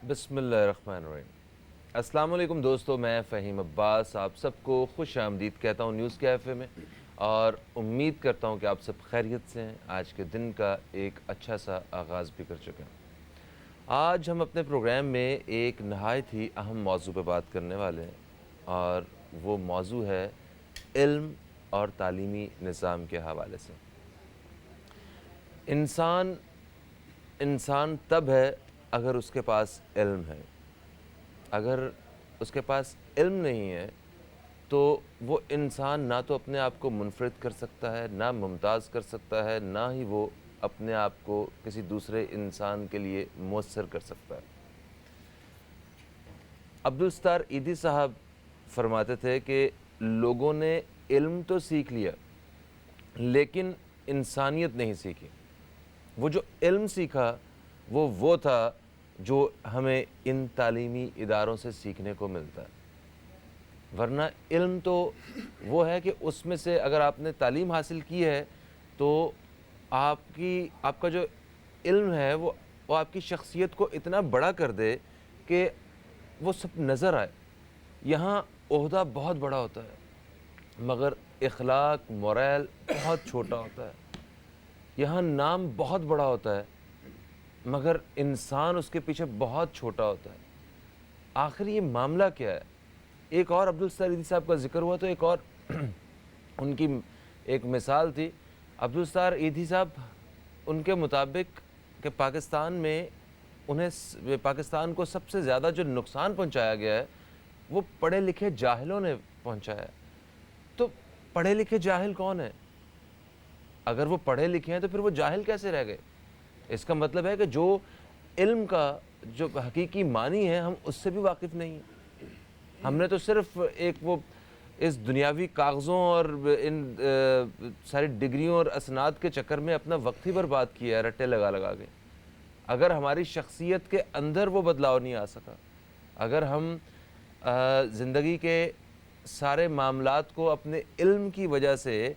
بسم اللہ الرحمن الرحیم۔ السلام علیکم دوستو، میں فہیم عباس آپ سب کو خوش آمدید کہتا ہوں نیوز کیفے میں، اور امید کرتا ہوں کہ آپ سب خیریت سے ہیں۔ آج کے دن کا ایک اچھا سا آغاز بھی کر چکے ہیں۔ آج ہم اپنے پروگرام میں ایک نہایت ہی اہم موضوع پہ بات کرنے والے ہیں، اور وہ موضوع ہے علم اور تعلیمی نظام کے حوالے سے۔ انسان تب ہے اگر اس کے پاس علم ہے۔ اگر اس کے پاس علم نہیں ہے تو وہ انسان نہ تو اپنے آپ کو منفرد کر سکتا ہے، نہ ممتاز کر سکتا ہے، نہ ہی وہ اپنے آپ کو کسی دوسرے انسان کے لیے مؤثر کر سکتا ہے۔ عبدالستار ایدھی صاحب فرماتے تھے کہ لوگوں نے علم تو سیکھ لیا لیکن انسانیت نہیں سیکھی۔ وہ جو علم سیکھا وہ تھا جو ہمیں ان تعلیمی اداروں سے سیکھنے کو ملتا ہے۔ ورنہ علم تو وہ ہے کہ اس میں سے اگر آپ نے تعلیم حاصل کی ہے تو آپ کا جو علم ہے وہ آپ کی شخصیت کو اتنا بڑا کر دے کہ وہ سب نظر آئے۔ یہاں عہدہ بہت بڑا ہوتا ہے مگر اخلاق موریل بہت چھوٹا ہوتا ہے۔ یہاں نام بہت بڑا ہوتا ہے مگر انسان اس کے پیچھے بہت چھوٹا ہوتا ہے۔ آخر یہ معاملہ کیا ہے؟ ایک اور عبدالستار ایدھی صاحب کا ذکر ہوا تو ایک اور ان کی ایک مثال تھی۔ عبدالستار ایدھی صاحب ان کے مطابق کہ پاکستان کو سب سے زیادہ جو نقصان پہنچایا گیا ہے وہ پڑھے لکھے جاہلوں نے پہنچایا ہے۔ تو پڑھے لکھے جاہل کون ہیں؟ اگر وہ پڑھے لکھے ہیں تو پھر وہ جاہل کیسے رہ گئے؟ اس کا مطلب ہے کہ جو علم کا جو حقیقی معنی ہے ہم اس سے بھی واقف نہیں ہیں۔ ہم نے تو صرف اس دنیاوی کاغذوں اور ان ساری ڈگریوں اور اسناد کے چکر میں اپنا وقت ہی برباد کیا ہے رٹے لگا لگا کے۔ اگر ہماری شخصیت کے اندر وہ بدلاؤ نہیں آ سکا، اگر ہم زندگی کے سارے معاملات کو اپنے علم کی وجہ سے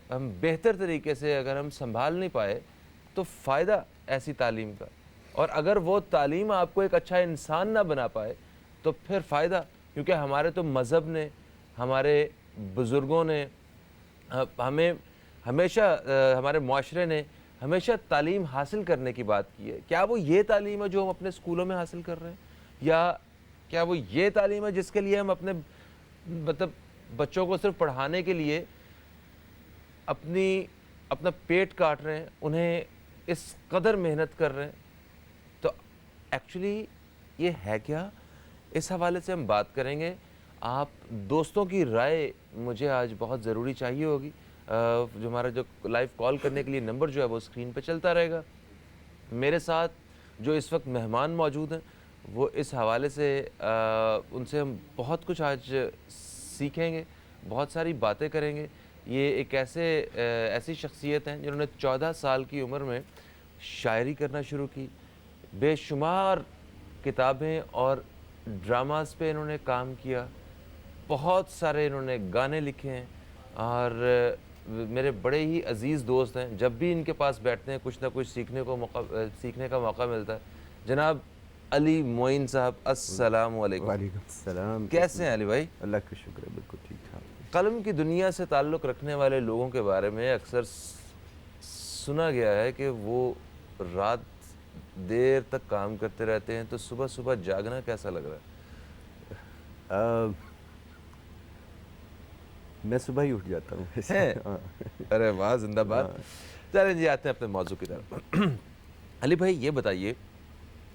ہم بہتر طریقے سے اگر ہم سنبھال نہیں پائے تو فائدہ ایسی تعلیم کا، اور اگر وہ تعلیم آپ کو ایک اچھا انسان نہ بنا پائے تو پھر فائدہ، کیونکہ ہمارے تو مذہب نے، ہمارے بزرگوں نے ہمیں ہمیشہ ہمارے معاشرے نے ہمیشہ تعلیم حاصل کرنے کی بات کی ہے۔ کیا وہ یہ تعلیم ہے جو ہم اپنے اسکولوں میں حاصل کر رہے ہیں، یا کیا وہ یہ تعلیم ہے جس کے لیے ہم اپنے بچوں کو صرف پڑھانے کے لیے اپنا پیٹ کاٹ رہے ہیں، انہیں اس قدر محنت کر رہے ہیں؟ تو ایکچولی یہ ہے کیا؟ اس حوالے سے ہم بات کریں گے۔ آپ دوستوں کی رائے مجھے آج بہت ضروری چاہیے ہوگی۔ جو ہمارا جو لائیو کال کرنے کے لیے نمبر جو ہے وہ اسکرین پہ چلتا رہے گا۔ میرے ساتھ جو اس وقت مہمان موجود ہیں وہ اس حوالے سے ان سے ہم بہت کچھ آج سیکھیں گے، بہت ساری باتیں کریں گے۔ یہ ایک ایسی شخصیت ہیں جنہوں نے 14 سال کی عمر میں شاعری کرنا شروع کی، بے شمار کتابیں اور ڈراماز پہ انہوں نے کام کیا، بہت سارے انہوں نے گانے لکھے ہیں، اور میرے بڑے ہی عزیز دوست ہیں۔ جب بھی ان کے پاس بیٹھتے ہیں کچھ نہ کچھ سیکھنے کا موقع ملتا ہے۔ جناب علی معین صاحب، السلام علیکم۔ وعلیکم السلام۔ کیسے ہیں علی بھائی؟ اللہ کا شکر ہے، بالکل ٹھیک ٹھاک۔ قلم کی دنیا سے تعلق رکھنے والے لوگوں کے بارے میں اکثر سنا گیا ہے کہ وہ رات دیر تک کام کرتے رہتے ہیں، تو صبح صبح جاگنا کیسا لگ رہا ہے؟ میں صبح ہی اٹھ جاتا ہوں۔ ارے واہ، زندہ باد۔ چلیں جی، آتے ہیں اپنے موضوع کی طرف۔ علی بھائی یہ بتائیے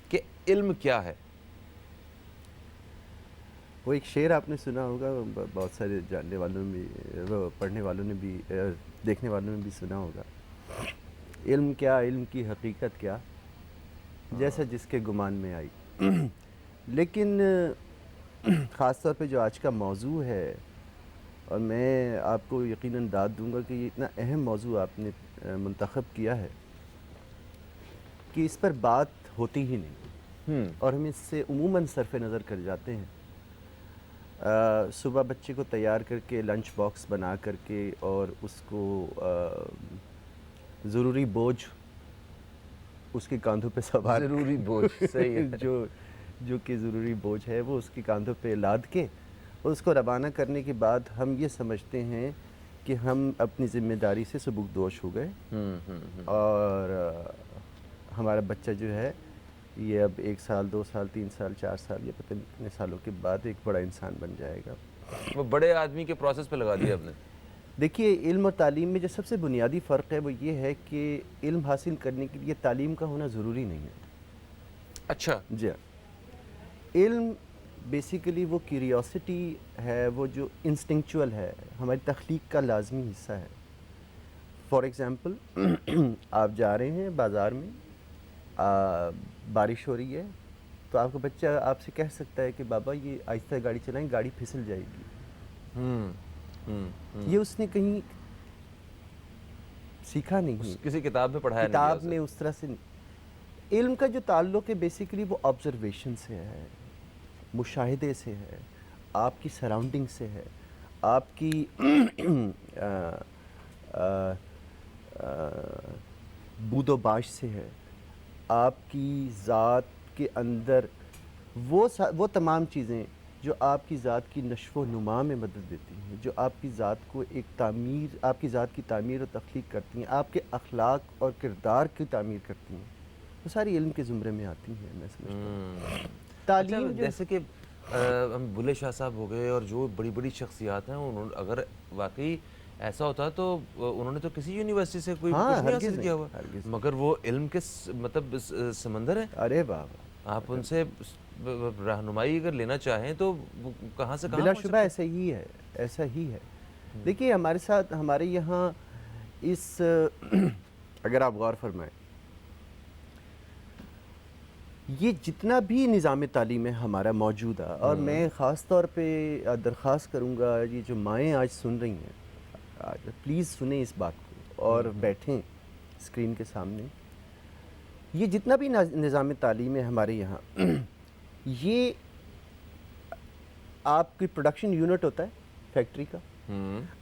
کہ علم کیا ہے؟ وہ ایک شعر آپ نے سنا ہوگا، بہت سارے جاننے والوں نے بھی، پڑھنے والوں نے بھی، دیکھنے والوں نے بھی سنا ہوگا۔ علم کیا، علم کی حقیقت کیا، جیسا جس کے گمان میں آئی۔ لیکن خاص طور پہ جو آج کا موضوع ہے، اور میں آپ کو یقیناً داد دوں گا کہ یہ اتنا اہم موضوع آپ نے منتخب کیا ہے کہ اس پر بات ہوتی ہی نہیں، اور ہم اس سے عموماً صرف نظر کر جاتے ہیں۔ صبح بچے کو تیار کر کے لنچ باکس بنا کر کے، اور اس کو ضروری بوجھ اس کے کاندھوں پہ سوار، ضروری بوجھ، صحیح ہے، جو کہ ضروری بوجھ ہے وہ اس کے کاندھوں پہ لاد کے اور اس کو روانہ کرنے کے بعد ہم یہ سمجھتے ہیں کہ ہم اپنی ذمہ داری سے سبکدوش ہو گئے اور ہمارا بچہ جو ہے یہ اب 1 سال 2 سال 3 سال 4 سال یا پتہ نہیں کتنے سالوں کے بعد ایک بڑا انسان بن جائے گا. وہ بڑے آدمی کے پروسیس پہ لگا دیا آپ نے. دیکھیے علم اور تعلیم میں جو سب سے بنیادی فرق ہے وہ یہ ہے کہ علم حاصل کرنے کے لیے تعلیم کا ہونا ضروری نہیں ہے. اچھا. جی ہاں. علم بیسیکلی وہ کیوریوسٹی ہے، وہ جو انسٹنکچول ہے، ہماری تخلیق کا لازمی حصہ ہے. فار ایگزامپل آپ جا رہے ہیں بازار میں، بارش ہو رہی ہے، تو آپ کا بچہ آپ سے کہہ سکتا ہے کہ بابا یہ آہستہ گاڑی چلائیں، گاڑی پھسل جائے گی. یہ اس نے کہیں سیکھا نہیں، کسی کتاب میں پڑھایا نہیں کتاب گیا میں اس طرح سے نہیں. علم کا جو تعلق ہے بیسیکلی وہ آبزرویشن سے ہے، مشاہدے سے ہے، آپ کی سراؤنڈنگ سے ہے، آپ کی بود و باش سے ہے، آپ کی ذات کے اندر وہ تمام چیزیں جو آپ کی ذات کی نشو و نما میں مدد دیتی ہیں، جو آپ کی ذات کو ایک تعمیر، آپ کی ذات کی تعمیر و تخلیق کرتی ہیں، آپ کے اخلاق اور کردار کی تعمیر کرتی ہیں، وہ ساری علم کے زمرے میں آتی ہیں. میں سمجھتا ہوں تعلیم جو جیسے کہ ہم بلے شاہ صاحب ہو گئے اور جو بڑی بڑی شخصیات ہیں، اگر واقعی ایسا ہوتا تو انہوں نے تو کسی یونیورسٹی سے کوئی کچھ نہیں حاصل کیا ہوا، مگر وہ علم کے مطلب سمندر ہیں. ارے بابا، آپ ان سے رہنمائی اگر لینا چاہیں تو کہاں سے کہاں بلا شبہ ایسا ہی ہے، ایسا ہی ہے. دیکھیے ہمارے ساتھ، ہمارے یہاں اگر آپ غور فرمائیں، یہ جتنا بھی نظام تعلیم ہے ہمارا موجودہ، اور میں خاص طور پہ درخواست کروں گا یہ جو مائیں آج سن رہی ہیں، پلیز سنیں اس بات کو اور بیٹھیں اسکرین کے سامنے. یہ جتنا بھی نظام تعلیم ہے ہمارے یہاں، یہ آپ کی پروڈکشن یونٹ ہوتا ہے فیکٹری کا.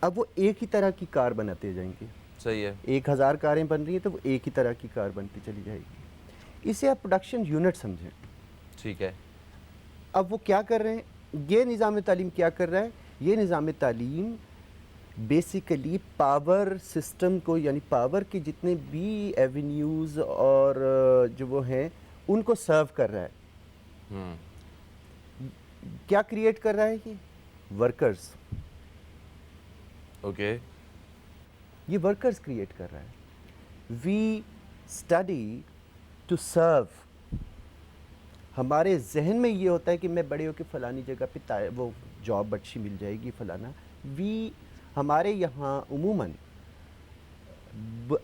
اب وہ ایک ہی طرح کی کار بناتے جائیں گے. صحیح ہے. 1000 کاریں بن رہی ہیں تو وہ ایک ہی طرح کی کار بنتی چلی جائے گی. اسے آپ پروڈکشن یونٹ سمجھیں. ٹھیک ہے. اب وہ کیا کر رہے ہیں، یہ نظام تعلیم کیا کر رہا ہے؟ یہ نظام تعلیم بیسیکلی پاور سسٹم کو، یعنی پاور کے جتنے بھی ایونیوز اور جو وہ ہیں ان کو سرو کر رہا ہے. کیا کریٹ کر رہا ہے یہ؟ ورکرز. اوکے. یہ ورکرز کریٹ کر رہا ہے. We study to serve. ہمارے ذہن میں یہ ہوتا ہے کہ میں بڑے ہو کے فلانی جگہ پہ وہ جاب اچھی مل جائے گی فلانا. ہمارے یہاں عموماً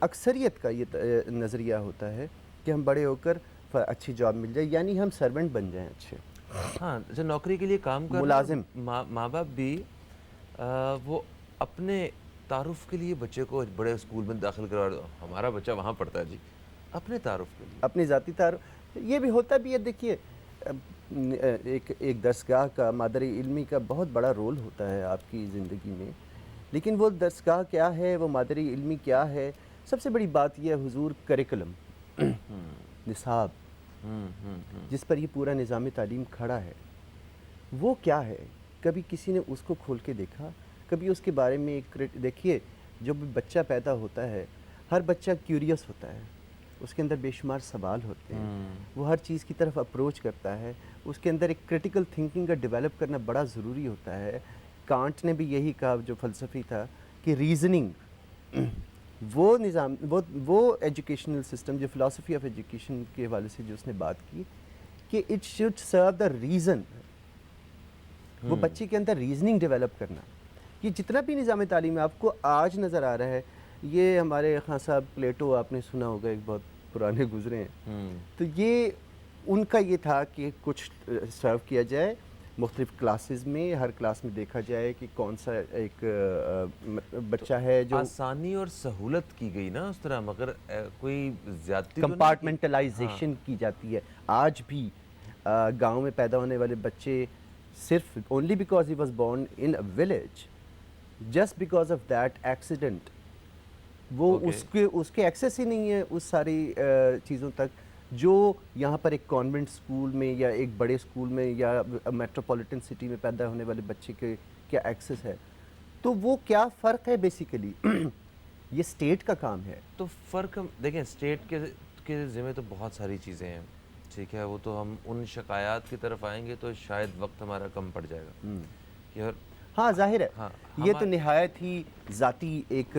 اکثریت کا یہ نظریہ ہوتا ہے کہ ہم بڑے ہو کر اچھی جاب مل جائے، یعنی ہم سرونٹ بن جائیں اچھے. ہاں، جیسے نوکری کے لیے کام کر ملازم. ماں باپ بھی وہ اپنے تعارف کے لیے بچے کو بڑے اسکول میں داخل کروا دو، ہمارا بچہ وہاں پڑھتا ہے جی، اپنے تعارف کے لیے، اپنی ذاتی تعارف. یہ بھی ہوتا بھی ہے. دیکھیے ایک درسگاہ کا، مادری علمی کا بہت بڑا رول ہوتا ہے آپ کی زندگی میں. لیکن وہ درسگاہ کیا ہے، وہ مادری علمی کیا ہے؟ سب سے بڑی بات یہ ہے حضور، کریکولم، نصاب، جس پر یہ پورا نظام تعلیم کھڑا ہے، وہ کیا ہے؟ کبھی کسی نے اس کو کھول کے دیکھا؟ کبھی اس کے بارے میں دیکھیے، جو بھی بچہ پیدا ہوتا ہے، ہر بچہ کیوریس ہوتا ہے، اس کے اندر بے شمار سوال ہوتے ہیں، وہ ہر چیز کی طرف اپروچ کرتا ہے، اس کے اندر ایک کریٹیکل تھنکنگ کا ڈیولپ کرنا بڑا ضروری ہوتا ہے. کانٹ نے بھی یہی کہا، جو فلسفی تھا، کہ ریزننگ، وہ نظام، وہ ایجوکیشنل سسٹم، جو فلسفی آف ایجوکیشن کے حوالے سے جو اس نے بات کی، کہ it should serve the reason. وہ بچے کے اندر ریزننگ ڈیولپ کرنا. یہ جتنا بھی نظام تعلیم آپ کو آج نظر آ رہا ہے، یہ ہمارے خان صاحب پلیٹو آپ نے سنا ہوگا، ایک بہت پرانے گزرے ہیں، تو یہ ان کا یہ تھا کہ کچھ سرو کیا جائے مختلف کلاسز میں، ہر کلاس میں دیکھا جائے کہ کون سا ایک بچہ ہے جو آسانی اور سہولت کی گئی نا اس طرح، مگر کوئی زیادتی کمپارٹمنٹلائزیشن کی جاتی ہے. آج بھی گاؤں میں پیدا ہونے والے بچے صرف only because he was born in a village, just because of that accident, وہ اس کے ایکسیس ہی نہیں ہے اس ساری چیزوں تک. جو یہاں پر ایک کانوینٹ اسکول میں یا ایک بڑے اسکول میں یا میٹروپولیٹن سٹی میں پیدا ہونے والے بچے کے کیا ایکسس ہے. تو وہ کیا فرق ہے بیسیکلی یہ اسٹیٹ کا کام ہے. تو فرق دیکھیں اسٹیٹ کے ذمہ تو بہت ساری چیزیں ہیں, ٹھیک ہے, وہ تو ہم ان شکایات کی طرف آئیں گے تو شاید وقت ہمارا کم پڑ جائے گا کہ ہاں ظاہر ہے ہاں یہ تو نہایت ہی ذاتی ایک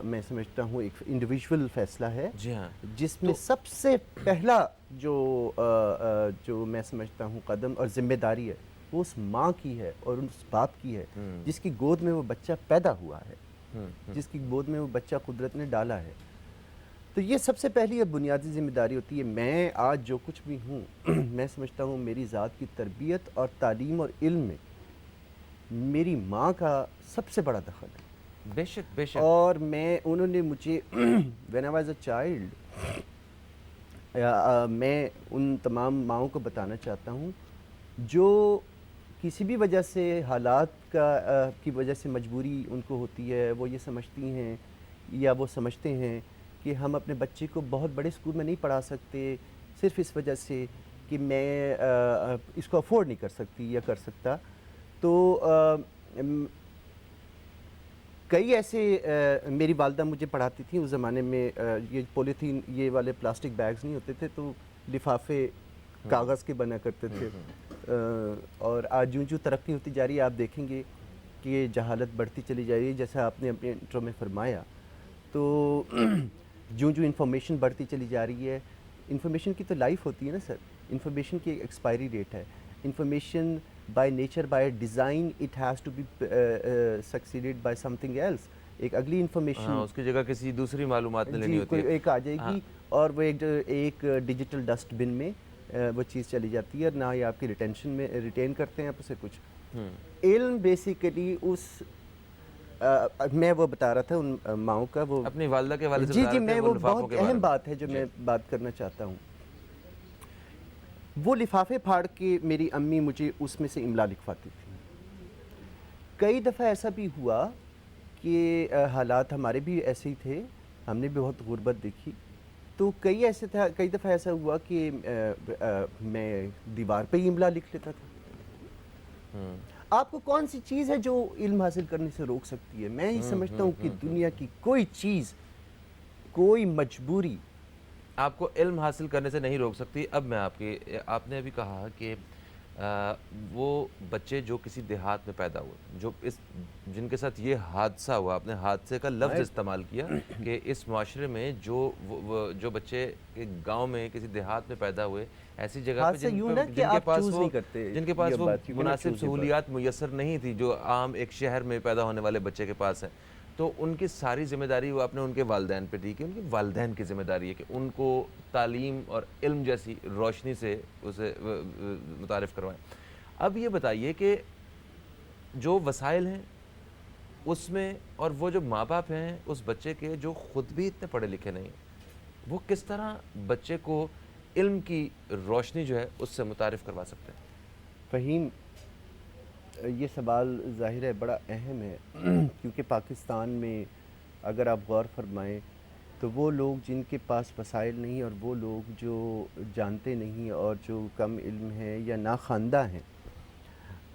میں سمجھتا ہوں ایک انڈیویژول فیصلہ ہے جی ہاں جس میں سب سے پہلا جو میں سمجھتا ہوں قدم اور ذمہ داری ہے وہ اس ماں کی ہے اور اس باپ کی ہے جس کی گود میں وہ بچہ پیدا ہوا ہے, جس کی گود میں وہ بچہ قدرت نے ڈالا ہے. تو یہ سب سے پہلی اور بنیادی ذمہ داری ہوتی ہے. میں آج جو کچھ بھی ہوں میں سمجھتا ہوں میری ذات کی تربیت اور تعلیم اور علم میں میری ماں کا سب سے بڑا دخل ہے. بے شک بے شک. اور انہوں نے مجھے when I was a child میں ان تمام ماؤں کو بتانا چاہتا ہوں جو کسی بھی وجہ سے حالات کی وجہ سے مجبوری ان کو ہوتی ہے, وہ یہ سمجھتی ہیں یا وہ سمجھتے ہیں کہ ہم اپنے بچے کو بہت بڑے اسکول میں نہیں پڑھا سکتے صرف اس وجہ سے کہ میں اس کو افورڈ نہیں کر سکتی یا کر سکتا. تو کئی ایسے میری والدہ مجھے پڑھاتی تھیں اس زمانے میں, یہ پولیتھین یہ والے پلاسٹک بیگز نہیں ہوتے تھے تو لفافے کاغذ کے بنا کرتے تھے. اور آج جوں ترقی ہوتی جا رہی ہے آپ دیکھیں گے کہ جہالت بڑھتی چلی جا رہی ہے جیسا آپ نے اپنے انٹرو میں فرمایا. تو جوں انفارمیشن بڑھتی چلی جا رہی ہے, انفارمیشن کی تو لائف ہوتی ہے نا سر, انفارمیشن کی ایکسپائری ڈیٹ ہے. Information by nature by design it has to be succeeded by something else. ایک اگلی انفارمیشن اس کی جگہ کسی دوسری معلومات نے لینی جی ہوتی ہے, ایک آ جائے گی اور وہ ایک ڈیجیٹل ڈسٹ بن میں وہ چیز چلی جاتی ہے اور نہ ہی آپ کی ریٹینشن میں ریٹین کرتے ہیں آپ اسے کچھ. علم بیسیکلی اس میں وہ بتا رہا تھا ان ماؤں کا, وہ اپنی والدہ کے والد سے جی بتا جی رہے تھے میں وہ وہ لفافوں بہت کے بارے اہم میں. بات ہے جو میں بات کرنا چاہتا ہوں. وہ لفافے پھاڑ کے میری امی مجھے اس میں سے املا لکھواتی تھی. کئی دفعہ ایسا بھی ہوا کہ حالات ہمارے بھی ایسے ہی تھے, ہم نے بھی بہت غربت دیکھی. تو کئی دفعہ ایسا ہوا کہ میں دیوار پہ ہی املا لکھ لیتا تھا. آپ کو کون سی چیز ہے جو علم حاصل کرنے سے روک سکتی ہے؟ میں ہی سمجھتا ہوں کہ دنیا کی کوئی چیز, کوئی مجبوری آپ کو علم حاصل کرنے سے نہیں روک سکتی. اب میں آپ نے ابھی کہا کہ وہ بچے جو کسی دیہات میں پیدا ہوئے, جو جن کے ساتھ یہ حادثہ ہوا, آپ نے حادثے کا لفظ استعمال کیا کہ اس معاشرے میں جو بچے گاؤں میں کسی دیہات میں پیدا ہوئے, ایسی جگہ پہ جن کے پاس وہ مناسب سہولیات میسر نہیں تھی جو عام ایک شہر میں پیدا ہونے والے بچے کے پاس ہیں, تو ان کی ساری ذمہ داری وہ آپ نے ان کے والدین پہ دی کہ ان کے والدین کی ذمہ داری ہے کہ ان کو تعلیم اور علم جیسی روشنی سے اسے متعارف کروائیں. اب یہ بتائیے کہ جو وسائل ہیں اس میں, اور وہ جو ماں باپ ہیں اس بچے کے جو خود بھی اتنے پڑھے لکھے نہیں, وہ کس طرح بچے کو علم کی روشنی جو ہے اس سے متعارف کروا سکتے ہیں؟ فہیم, یہ سوال ظاہر ہے بڑا اہم ہے کیونکہ پاکستان میں اگر آپ غور فرمائیں تو وہ لوگ جن کے پاس وسائل نہیں اور وہ لوگ جو جانتے نہیں اور جو کم علم ہیں یا ناخواندہ ہیں,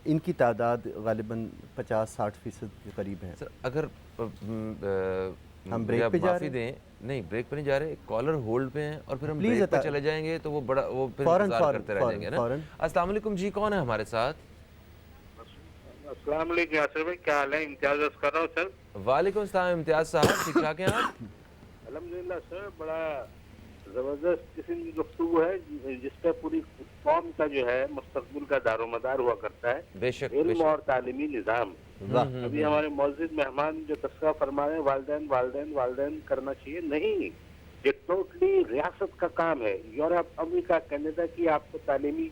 ان کی تعداد غالباً 50-60% کے قریب ہے. سر اگر ہم بریک پہ جا رہے ہیں؟ نہیں بریک پہ نہیں جا رہے, کالر ہولڈ پہ ہیں اور پھر ہم پلیز بریک پہ چلے جائیں گے تو وہ پھر انتظار کرتے رہ جائیں گے نا. السلام علیکم جی, کون ہے ہمارے ساتھ؟ السلام علیکم یاسر بھائی, کیا حال ہے؟ امتیاز عرض کر رہا ہوں سر. وعلیکم السلام امتیاز صاحب, ٹھیک ٹھاک ہیں آپ؟ الحمدللہ سر, بڑا زبردست قسم کی گفتگو ہے جس پہ پوری قوم کا جو ہے مستقبل کا دار و مدار ہوا کرتا ہے. بے شک علم اور تعلیمی نظام. ابھی ہمارے معزز مہمان جو تذکرہ فرما رہے ہیں والدین والدین والدین کرنا چاہیے, نہیں, یہ ٹوٹلی ریاست کا کام ہے. یورپ, امریکہ, کینیڈا کی آپ کو تعلیمی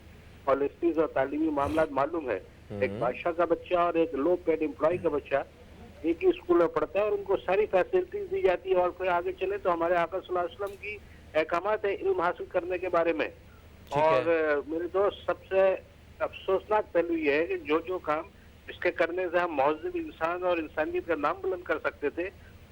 پالیسیز اور تعلیمی معاملات معلوم ہے. ایک بادشاہ کا بچہ اور ایک لو پیڈ امپلائی کا بچہ ایک ہی اسکول میں پڑھتا ہے اور ان کو ساری فیسلٹیز دی جاتی ہے. اور پھر آگے چلے تو ہمارے آقا صلی اللہ علیہ وسلم کی احکامات ہے علم حاصل کرنے کے بارے میں. اور میرے دوست, سب سے افسوسناک پہلو یہ ہے کہ جو کام اس کے کرنے سے ہم مہذب انسان اور انسانیت کا نام بلند کر سکتے تھے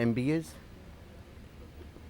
MBAs,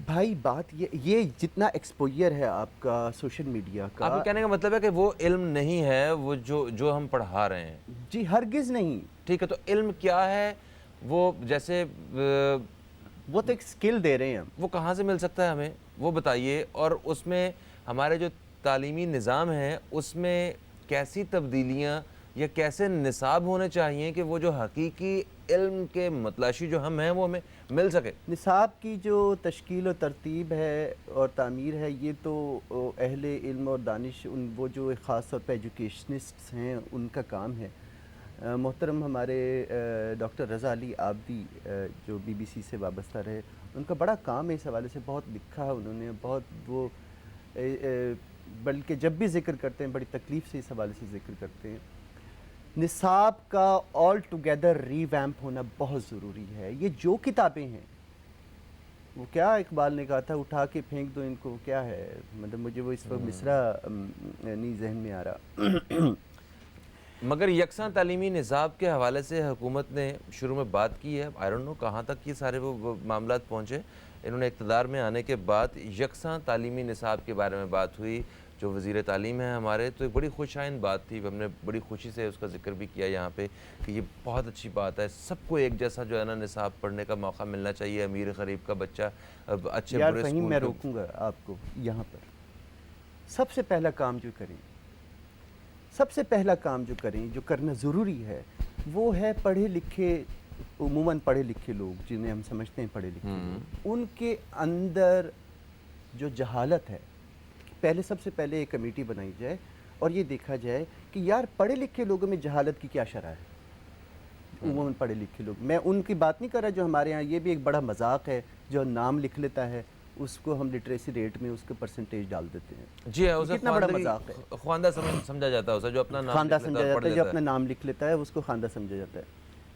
بھائی بات یہ جتنا ایکسپوئر ہے آپ کا سوشل میڈیا آپ کا، کے کہنے کا مطلب ہے کہ وہ علم نہیں ہے وہ جو ہم پڑھا رہے ہیں. جی ہرگز نہیں. ٹھیک ہے، تو علم کیا ہے؟ وہ جیسے وہ تو ایک سکل دے رہے ہیں ہم. وہ کہاں سے مل سکتا ہے ہمیں، وہ بتائیے. اور اس میں ہمارے جو تعلیمی نظام ہے اس میں کیسی تبدیلیاں یا کیسے نصاب ہونے چاہیے کہ وہ جو حقیقی علم کے متلاشی جو ہم ہیں وہ ہمیں مل سکے؟ نصاب کی جو تشکیل و ترتیب ہے اور تعمیر ہے، یہ تو اہل علم اور دانش وہ جو خاص طور پہ ایجوکیشنسٹس ہیں ان کا کام ہے. محترم ہمارے ڈاکٹر رضا علی عابدی جو بی بی سی سے وابستہ رہے، ان کا بڑا کام ہے اس حوالے سے، بہت لکھا ہے انہوں نے، بہت وہ بلکہ جب بھی ذکر کرتے ہیں بڑی تکلیف سے اس حوالے سے ذکر کرتے ہیں. نصاب کا آل ٹوگیدر ری ویمپ ہونا بہت ضروری ہے. یہ جو کتابیں ہیں، وہ کیا اقبال نے کہا تھا، اٹھا کے پھینک دو ان کو، کیا ہے مطلب مجھے وہ اس وقت مصرع نہیں ذہن میں آ رہا. مگر یکساں تعلیمی نصاب کے حوالے سے حکومت نے شروع میں بات کی ہے. آئی ڈونٹ نو کہاں تک یہ سارے وہ معاملات پہنچے. انہوں نے اقتدار میں آنے کے بعد یکساں تعلیمی نصاب کے بارے میں بات ہوئی. جو وزیر تعلیم ہیں ہمارے، تو ایک بڑی خوش آئند بات تھی، ہم نے بڑی خوشی سے اس کا ذکر بھی کیا یہاں پہ کہ یہ بہت اچھی بات ہے، سب کو ایک جیسا جو ہے نا نصاب پڑھنے کا موقع ملنا چاہیے. امیر غریب کا بچہ اچھے یار برے فہیم اسکول میں روکوں گا آپ کو یہاں پر. سب سے پہلا کام جو کریں، سب سے پہلا کام جو کریں، جو کرنا ضروری ہے، وہ ہے پڑھے لکھے، عموماً پڑھے لکھے لوگ جنہیں ہم سمجھتے ہیں پڑھے لکھے لوگ، ان کے اندر جو جہالت ہے، پہلے سب سے پہلے ایک کمیٹی بنائی جائے اور یہ دیکھا جائے کہ یار پڑھے لکھے لوگوں میں جہالت کی کیا شرح ہے. عموماً پڑھے لکھے لوگ، میں ان کی بات نہیں کر رہا جو ہمارے ہاں، یہ بھی ایک بڑا مذاق ہے، جو نام لکھ لیتا ہے اس کو ہم لٹریسی ریٹ میں اس کے پرسنٹیج ڈال دیتے ہیں. جی ہے، اسے کتنا بڑا مذاق ہے. خواندہ سمجھا جاتا ہے، اسے جو اپنا نام خواندہ لکھ لیتا سمجھا ہے اور پڑھ جاتا ہے، جو لیتا اپنا نام لکھ لیتا ہے اس کو خواندہ سمجھا جاتا ہے.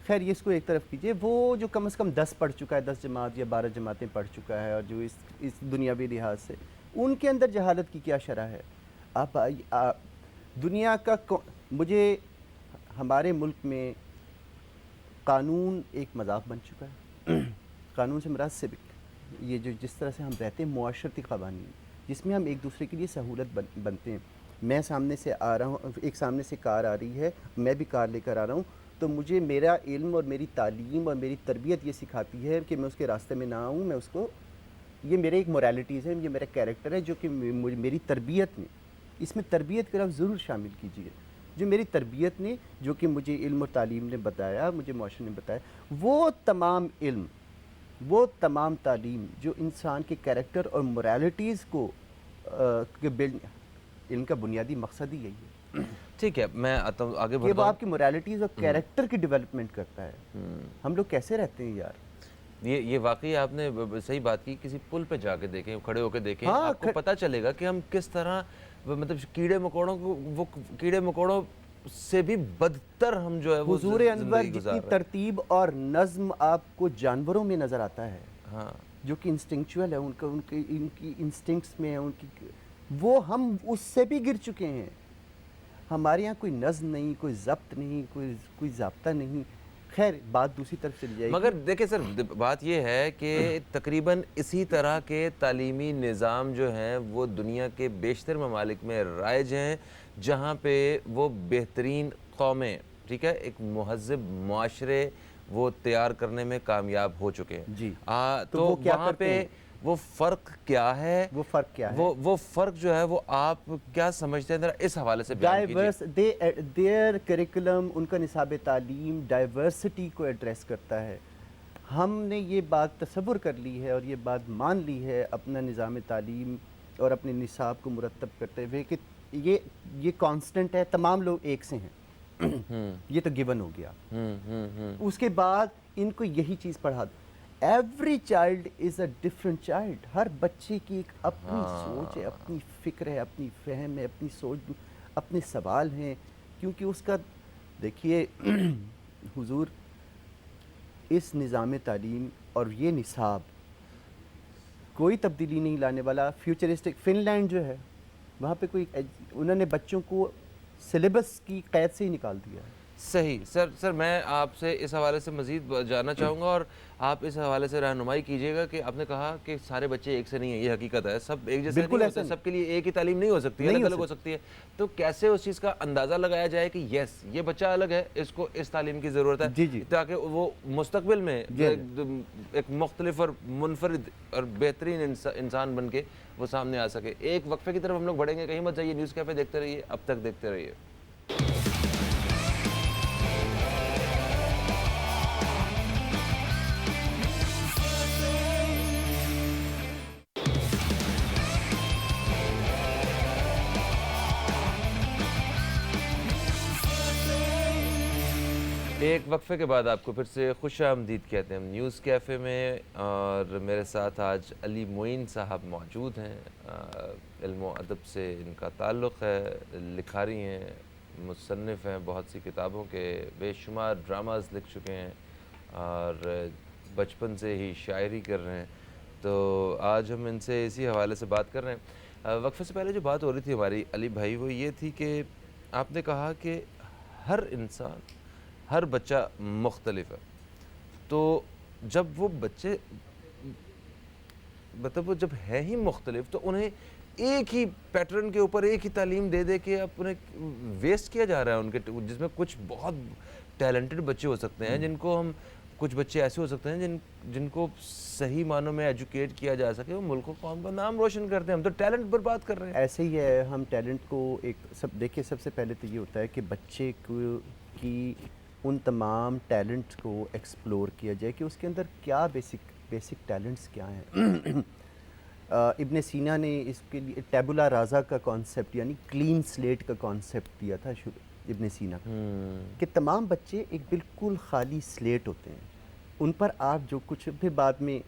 خیر یہ اس کو ایک طرف کیجئے. وہ جو کم از کم 10 پڑھ چکا ہے، 10 جماعت یا 12 جماعتیں پڑھ چکا ہے، اور جو اس دنیاوی لحاظ سے ان کے اندر جہالت کی کیا شرح ہے. آپ دنیا کا مجھے ہمارے ملک میں قانون ایک مذاق بن چکا ہے. قانون سے مراد سوک، یہ جو جس طرح سے ہم رہتے ہیں، معاشرتی قوانین جس میں ہم ایک دوسرے کے لیے سہولت بنتے ہیں. میں سامنے سے آ رہا ہوں، ایک سامنے سے کار آ رہی ہے، میں بھی کار لے کر آ رہا ہوں، تو مجھے میرا علم اور میری تعلیم اور میری تربیت یہ سکھاتی ہے کہ میں اس کے راستے میں نہ آؤں. میں اس کو، یہ میرے ایک مورالٹیز ہے، یہ میرا کیریکٹر ہے جو کہ میری تربیت میں، اس میں تربیت کا لفظ ضرور شامل کیجیے. جو میری تربیت نے، جو کہ مجھے علم اور تعلیم نے بتایا، مجھے معاشرے نے بتایا، وہ تمام علم، وہ تمام تعلیم جو انسان کے کیریکٹر اور مورالٹیز کو علم کا بنیادی مقصد ہی یہی ہے ٹھیک ہے. میں آتا ہوں آگے کہ بڑھتا وہ ہوں. آپ کی مورالٹیز اور کیریکٹر کی ڈیولپمنٹ کرتا ہے. ہم لوگ کیسے رہتے ہیں یار. یہ واقعی آپ نے صحیح بات کی. کسی پل پہ جا کے دیکھیں، کھڑے ہو کے دیکھیں، ہاں، آپ کو پتہ چلے گا کہ ہم کس طرح مطلب کیڑے مکوڑوں سے بھی بدتر ہم جو ہے وہ حضور انور زندگی جتنی گزار رہے ہیں. ترتیب اور نظم آپ کو جانوروں میں نظر آتا ہے، ہاں، جو کہ انسٹنکچول ہے، ان کی انسٹنکٹس میں ہے، وہ ہم اس سے بھی گر چکے ہیں. ہمارے یہاں کوئی نظم نہیں، کوئی ضبط نہیں، کوئی ضابطہ نہیں. خیر بات دوسری طرف چلی جائے گی. مگر دیکھیں سر، بات یہ ہے کہ تقریباً اسی طرح کے تعلیمی نظام جو ہیں وہ دنیا کے بیشتر ممالک میں رائج ہیں، جہاں پہ وہ بہترین قومیں، ٹھیک ہے، ایک مہذب معاشرے وہ تیار کرنے میں کامیاب ہو چکے ہیں. جی. تو وہ کیا وہاں کرتے پہ ہیں؟ وہ فرق کیا ہے؟ وہ فرق کیا ہے؟ وہ فرق جو ہے وہ آپ کیا سمجھتے ہیں؟ ذرا اس حوالے سے بیان کیجیے. دیئر کریکولم، ان کا نصاب تعلیم ڈائیورسٹی کو ایڈریس کرتا ہے. ہم نے یہ بات تصور کر لی ہے اور یہ بات مان لی ہے اپنا نظام تعلیم اور اپنے نصاب کو مرتب کرتے ہوئے کہ یہ کانسٹنٹ ہے، تمام لوگ ایک سے ہیں. یہ تو گیون ہو گیا. اس کے بعد ان کو یہی چیز پڑھا دو. Every child is a different child. ہر بچے کی ایک اپنی سوچ ہے، اپنی فکر ہے، اپنی فہم ہے، اپنی سوچ، اپنے سوال ہیں. کیونکہ اس کا دیکھیے حضور، اس نظام تعلیم اور یہ نصاب کوئی تبدیلی نہیں لانے والا. فیوچرسٹک فن لینڈ جو ہے وہاں پہ انہوں نے بچوں کو سلیبس کی قید سے ہی نکال دیا ہے. صحیح سر میں آپ سے اس حوالے سے مزید جاننا چاہوں گا، اور آپ اس حوالے سے رہنمائی کیجیے گا کہ آپ نے کہا کہ سارے بچے ایک سے نہیں ہیں، یہ حقیقت ہے، سب ایک جیسے بالکل نہیں ایسا ہوتے، نہیں، سب کے لیے ایک ہی تعلیم نہیں ہو سکتی ہے، نہیں الگ ہو الگ ہو سکتی ہے. تو کیسے اس چیز کا اندازہ لگایا جائے کہ یس یہ بچہ الگ ہے، اس کو اس تعلیم کی ضرورت ہے، جی جی تاکہ وہ مستقبل میں جی ایک مختلف اور منفرد اور بہترین انسان بن کے وہ سامنے آ سکے. ایک وقفے کی طرف ہم لوگ بڑھیں گے، کہیں مت جائیے، نیوز کیفے دیکھتے رہیے، اب تک دیکھتے رہیے. ایک وقفے کے بعد آپ کو پھر سے خوش آمدید کہتے ہیں ہم نیوز کیفے میں، اور میرے ساتھ آج علی معین صاحب موجود ہیں. علم و ادب سے ان کا تعلق ہے، لکھاری ہیں، مصنف ہیں، بہت سی کتابوں کے، بے شمار ڈراماز لکھ چکے ہیں، اور بچپن سے ہی شاعری کر رہے ہیں. تو آج ہم ان سے اسی حوالے سے بات کر رہے ہیں. وقفے سے پہلے جو بات ہو رہی تھی ہماری علی بھائی، وہ یہ تھی کہ آپ نے کہا کہ ہر انسان، ہر بچہ مختلف ہے. تو جب وہ بچے مطلب وہ جب ہے ہی مختلف، تو انہیں ایک ہی پیٹرن کے اوپر ایک ہی تعلیم دے دے کے اب انہیں ویسٹ کیا جا رہا ہے ان کے، جس میں کچھ بہت ٹیلنٹڈ بچے ہو سکتے ہیں جن کو ہم، کچھ بچے ایسے ہو سکتے ہیں جن کو صحیح معنوں میں ایجوکیٹ کیا جا سکے، وہ ملک و قوم کا نام روشن کرتے ہیں. ہم تو ٹیلنٹ برباد کر رہے ہیں. ایسے ہی ہے. ہم ٹیلنٹ کو دیکھیے، سب سے پہلے تو یہ ہوتا ہے کہ بچے کی ان تمام ٹیلنٹس کو ایکسپلور کیا جائے کہ اس کے اندر کیا بیسک ٹیلنٹس کیا ہیں. ابن سینا نے اس کے لیے ٹیبولا رازا کا کانسیپٹ، یعنی کلین سلیٹ کا کانسیپٹ دیا تھا ابن سینا کہ تمام بچے ایک بالکل خالی سلیٹ ہوتے ہیں، ان پر آپ جو کچھ، پھر بعد میں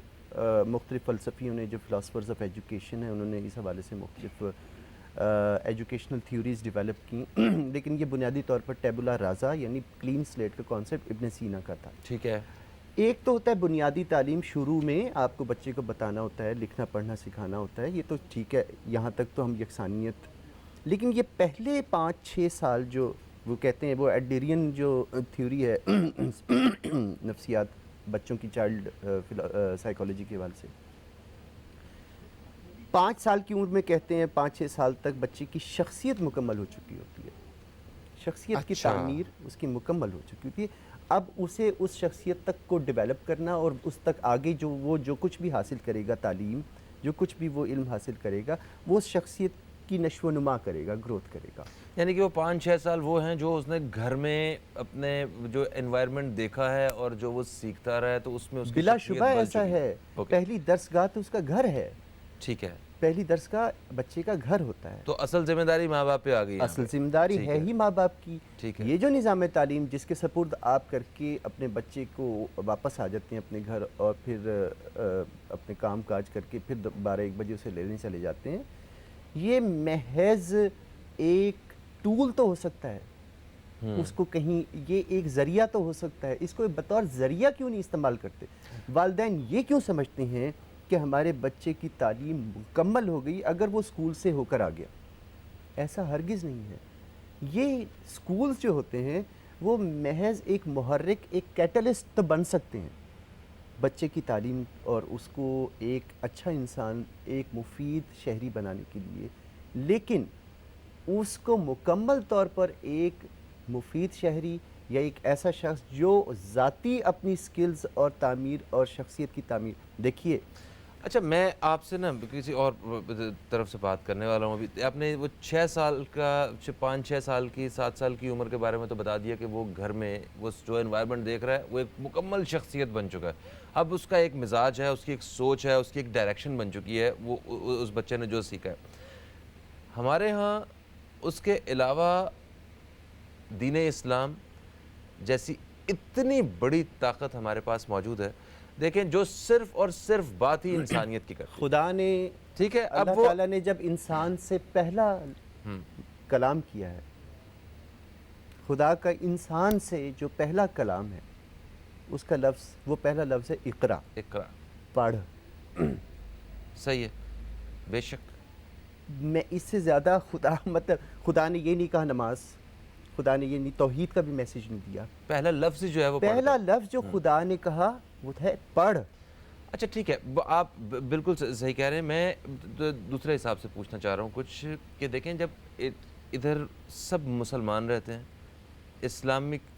مختلف فلسفیوں نے، جو فلاسفرز آف ایجوکیشن ہیں، انہوں نے اس حوالے سے مختلف ایجوکیشنل تھیوریز ڈیولپ کی، لیکن یہ بنیادی طور پر ٹیبولا رازا یعنی کلین سلیٹ کا کانسیپٹ ابن سینا کا تھا. ٹھیک ہے. ایک تو ہوتا ہے بنیادی تعلیم، شروع میں آپ کو بچے کو بتانا ہوتا ہے، لکھنا پڑھنا سکھانا ہوتا ہے، یہ تو ٹھیک ہے، یہاں تک تو ہم یکسانیت. لیکن یہ پہلے 5-6 سال جو وہ کہتے ہیں، وہ ایڈلرین جو تھیوری ہے نفسیات، بچوں کی چائلڈ سائیکالوجی کے حوالے سے، 5 سال کی عمر میں کہتے ہیں 5-6 سال تک بچے کی شخصیت مکمل ہو چکی ہوتی ہے، شخصیت کی تعمیر اس کی مکمل ہو چکی ہوتی ہے. اب اسے اس شخصیت تک کو ڈیولپ کرنا، اور اس تک آگے جو کچھ بھی حاصل کرے گا، تعلیم جو کچھ بھی وہ علم حاصل کرے گا، وہ اس شخصیت کی نشو و نما کرے گا، گروتھ کرے گا. یعنی کہ وہ 5-6 سال وہ ہیں جو اس نے گھر میں اپنے جو انوائرمنٹ دیکھا ہے اور جو وہ سیکھتا رہا ہے، تو اس میں اس کی بلا شخصیت شبہ بن ایسا چکی ہے. پہلی درسگاہ تو اس کا گھر ہے. ٹھیک ہے. پہلی درسگاہ بچے کا گھر ہوتا ہے. تو اصل ذمہ داری ماں باپ پہ آ گئی. اصل ذمہ داری ہے ہی ماں باپ کی. یہ جو نظام تعلیم جس کے سپرد آپ کر کے اپنے بچے کو واپس آ جاتے ہیں اپنے گھر، اور پھر اپنے کام کاج کر کے پھر 12-1 بجے اسے لینے چلے جاتے ہیں، یہ محض ایک ٹول تو ہو سکتا ہے، اس کو کہیں یہ ایک ذریعہ تو ہو سکتا ہے، اس کو بطور ذریعہ کیوں نہیں استعمال کرتے؟ والدین یہ کیوں سمجھتے ہیں کہ ہمارے بچے کی تعلیم مکمل ہو گئی اگر وہ اسکول سے ہو کر آ گیا؟ ایسا ہرگز نہیں ہے. یہ اسکولز جو ہوتے ہیں وہ محض ایک محرک، ایک کیٹلسٹ تو بن سکتے ہیں بچے کی تعلیم اور اس کو ایک اچھا انسان، ایک مفید شہری بنانے کے لیے، لیکن اس کو مکمل طور پر ایک مفید شہری یا ایک ایسا شخص جو ذاتی اپنی سکلز اور تعمیر اور شخصیت کی تعمیر. دیکھیے، اچھا میں آپ سے نا کسی اور طرف سے بات کرنے والا ہوں. ابھی آپ نے وہ 6 سال کا، 5-6 سال کی، 7 سال کی عمر کے بارے میں تو بتا دیا کہ وہ گھر میں وہ جو انوائرمنٹ دیکھ رہا ہے وہ ایک مکمل شخصیت بن چکا ہے. اب اس کا ایک مزاج ہے، اس کی ایک سوچ ہے، اس کی ایک ڈائریکشن بن چکی ہے، وہ اس بچے نے جو سیکھا ہے. ہمارے ہاں اس کے علاوہ دین اسلام جیسی اتنی بڑی طاقت ہمارے پاس موجود ہے، دیکھیں، جو صرف اور صرف بات ہی انسانیت کی کرتی ہے. خدا نے، ٹھیک ہے، اب اللہ تعالیٰ نے جب انسان سے پہلا کلام کیا ہے، خدا کا انسان سے جو پہلا کلام ہے، اس کا لفظ، وہ پہلا لفظ ہے اقرا. اقرا، پڑھ. صحیح ہے، بے شک. میں اس سے زیادہ خدا نے یہ نہیں کہا نماز، خدا نے یہ نہیں، توحید کا بھی میسیج نہیں دیا. پہلا لفظ جو ہے وہ پہلا لفظ جو خدا نے کہا وہ ہے پڑھ. اچھا ٹھیک ہے، آپ بالکل صحیح کہہ رہے ہیں. میں دوسرے حساب سے پوچھنا چاہ رہا ہوں کچھ کہ دیکھیں جب ادھر سب مسلمان رہتے ہیں، اسلامک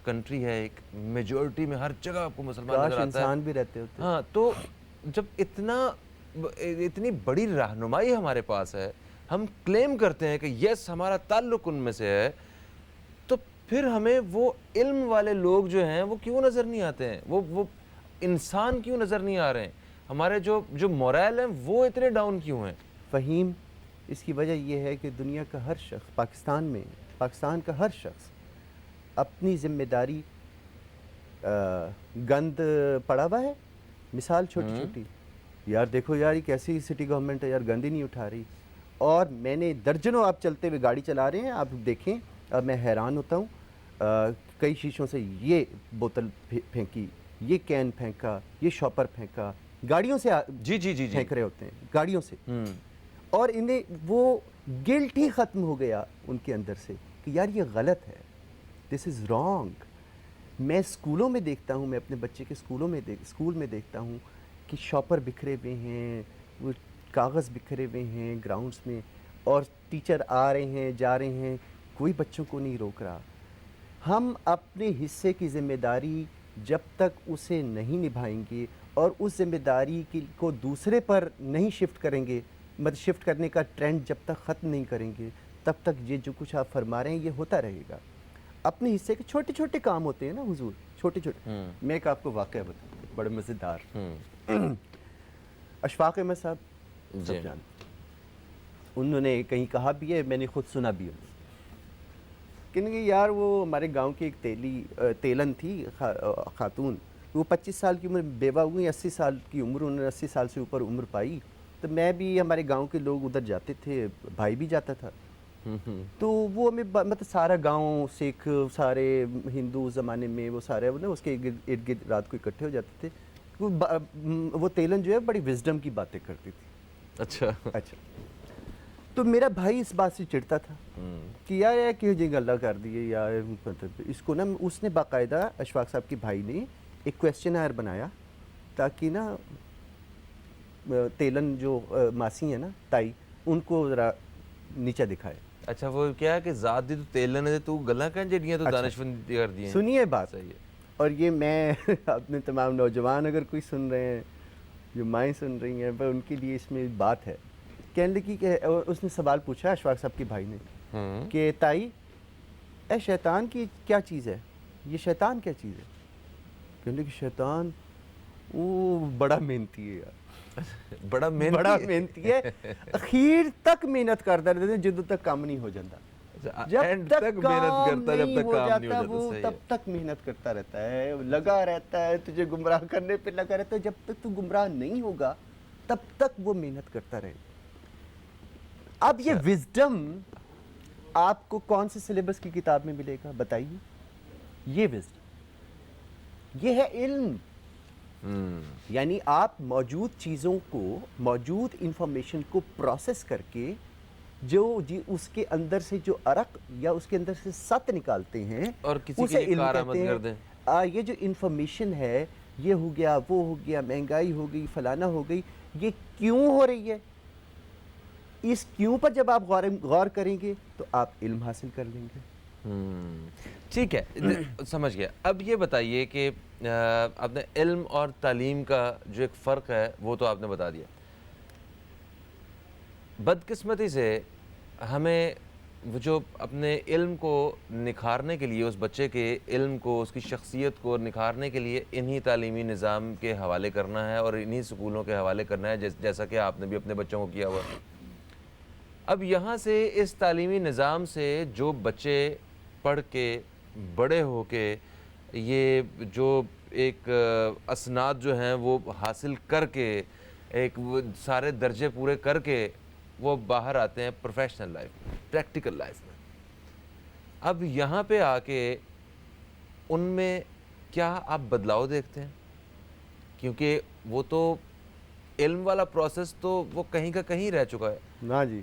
کنٹری ہے، ایک میجورٹی میں ہر جگہ آپ کو مسلمان کاش نظر آتا ہے. انسان بھی رہتے ہوتے. ہاں، تو جب اتنی بڑی رہنمائی ہمارے پاس ہے، ہم کلیم کرتے ہیں کہ یس ہمارا تعلق ان میں سے ہے، تو پھر ہمیں وہ علم والے لوگ جو ہیں وہ کیوں نظر نہیں آتے ہیں؟ وہ انسان کیوں نظر نہیں آ رہے ہیں؟ ہمارے جو مورائل ہیں وہ اتنے ڈاؤن کیوں ہیں؟ فہیم، اس کی وجہ یہ ہے کہ دنیا کا ہر شخص، پاکستان کا ہر شخص اپنی ذمہ داری گند پڑا ہوا ہے. مثال چھوٹی چھوٹی، یار دیکھو یار یہ کیسی سٹی گورنمنٹ ہے یار، گند ہی نہیں اٹھا رہی. اور میں نے درجنوں، آپ چلتے ہوئے گاڑی چلا رہے ہیں، آپ دیکھیں، اب میں حیران ہوتا ہوں. کئی شیشوں سے یہ بوتل پھینکی، یہ کین پھینکا، یہ شاپر پھینکا، گاڑیوں سے جی پھینک رہے ہوتے ہیں، گاڑیوں سے. اور انہیں وہ گلٹ ہی ختم ہو گیا ان کے اندر سے کہ یار یہ غلط ہے، دس از رانگ. میں اسکولوں میں دیکھتا ہوں، میں اپنے بچے کے اسکول میں دیکھتا ہوں کہ شاپر بکھرے ہوئے ہیں، وہ کاغذ بکھرے ہوئے ہیں گراؤنڈس میں، اور ٹیچر آ رہے ہیں جا رہے ہیں، کوئی بچوں کو نہیں روک رہا. ہم اپنے حصے کی ذمہ داری جب تک اسے نہیں نبھائیں گے اور اس ذمہ داری کو دوسرے پر نہیں شفٹ کریں گے، مطلب شفٹ کرنے کا ٹرینڈ جب تک ختم نہیں کریں گے، تب تک یہ جو کچھ آپ فرما رہے ہیں یہ ہوتا رہے گا. اپنے حصے کے چھوٹے چھوٹے کام ہوتے ہیں نا حضور، چھوٹے چھوٹے. میں ایک آپ کو واقعہ بتاؤں بڑے مزیدار. اشفاق احمد صاحب سب جانتے، انہوں نے کہیں کہا بھی ہے، میں نے خود سنا بھی ہے کہ یار وہ ہمارے گاؤں کی ایک تیلن تھی خاتون، وہ 25 سال کی عمر بیوہ ہوئی، 80 سال کی عمر، انہوں نے 80 سال سے اوپر عمر پائی. تو میں بھی، ہمارے گاؤں کے لوگ ادھر جاتے تھے، بھائی بھی جاتا تھا. تو وہ ہمیں مطلب سارا گاؤں، سکھ، سارے ہندو زمانے میں وہ سارے اس کے ارد گرد رات کو اکٹھے ہو جاتے تھے. وہ تیلن جو ہے بڑی وزڈم کی باتیں کرتی تھی. اچھا. تو میرا بھائی اس بات سے چڑھتا تھا کہ یار کیوں جی گلا کر دیے یار، اس کو نا، اس نے باقاعدہ اشفاق صاحب کے بھائی نے ایک کویسچن بنایا تاکہ نا تیلن جو ماسی ہیں نا، تائی، ان کو ذرا نیچا دکھائے. اچھا، وہ کیا ہے کہ ذات دی تو تیلن ہے، تو گلاں کہیں جڑیاں تو دانشمندی کر دی ہیں. سنیے بات. صحیح ہے. اور یہ میں اپنے تمام نوجوان اگر کوئی سن رہے ہیں، جو مائیں سن رہی ہیں، ان کے لیے اس میں بات ہے. کہنے لگی کہ اس نے سوال پوچھا اشفاق صاحب کے بھائی نے کہ تائی، اے شیطان کی کیا چیز ہے؟ یہ شیطان کیا چیز ہے؟ کہنے لگی شیطان وہ بڑا محنتی ہے یار. بڑا محنتی ہے، اخیر تک محنت کرتا رہتا ہے جدوں تک کام نہیں ہو جاتا. جب تک کام نہیں ہو جاتا وہ تب تک محنت کرتا رہتا ہے، لگا رہتا ہے، تجھے گمراہ کرنے پہ لگا رہتا ہے. جب تک تو گمراہ نہیں ہوگا تب تک وہ محنت کرتا رہے. اب یہ وزڈم آپ کو کون سے سلیبس کی کتاب میں ملے گا بتائیے؟ یہ وزڈم، یہ ہے علم. یعنی آپ موجود چیزوں کو، موجود انفارمیشن کو پروسیس کر کے جو اس کے اندر سے جو عرق یا اس کے اندر سے ست نکالتے ہیں اور کسی کے لیے کارآمد کر دیں. یہ جو انفارمیشن ہے، یہ ہو گیا، وہ ہو گیا، مہنگائی ہو گئی، فلانا ہو گئی، یہ کیوں ہو رہی ہے؟ اس کیوں پر جب آپ غور کریں گے تو آپ علم حاصل کر لیں گے. ٹھیک ہے، سمجھ گیا. اب یہ بتائیے کہ آپ نے علم اور تعلیم کا جو ایک فرق ہے وہ تو آپ نے بتا دیا. بدقسمتی سے ہمیں وہ جو اپنے علم کو نکھارنے کے لیے، اس بچے کے علم کو، اس کی شخصیت کو نکھارنے کے لیے انہی تعلیمی نظام کے حوالے کرنا ہے اور انہی سکولوں کے حوالے کرنا ہے، جیسا کہ آپ نے بھی اپنے بچوں کو کیا ہوا. اب یہاں سے اس تعلیمی نظام سے جو بچے پڑھ کے بڑے ہو کے یہ جو ایک اسناد جو ہیں وہ حاصل کر کے، ایک وہ سارے درجے پورے کر کے وہ باہر آتے ہیں پروفیشنل لائف میں، پریکٹیکل لائف میں. اب یہاں پہ آ کے ان میں کیا آپ بدلاؤ دیکھتے ہیں؟ کیونکہ وہ تو علم والا پروسیس تو وہ کہیں کا کہیں رہ چکا ہے. نا جی،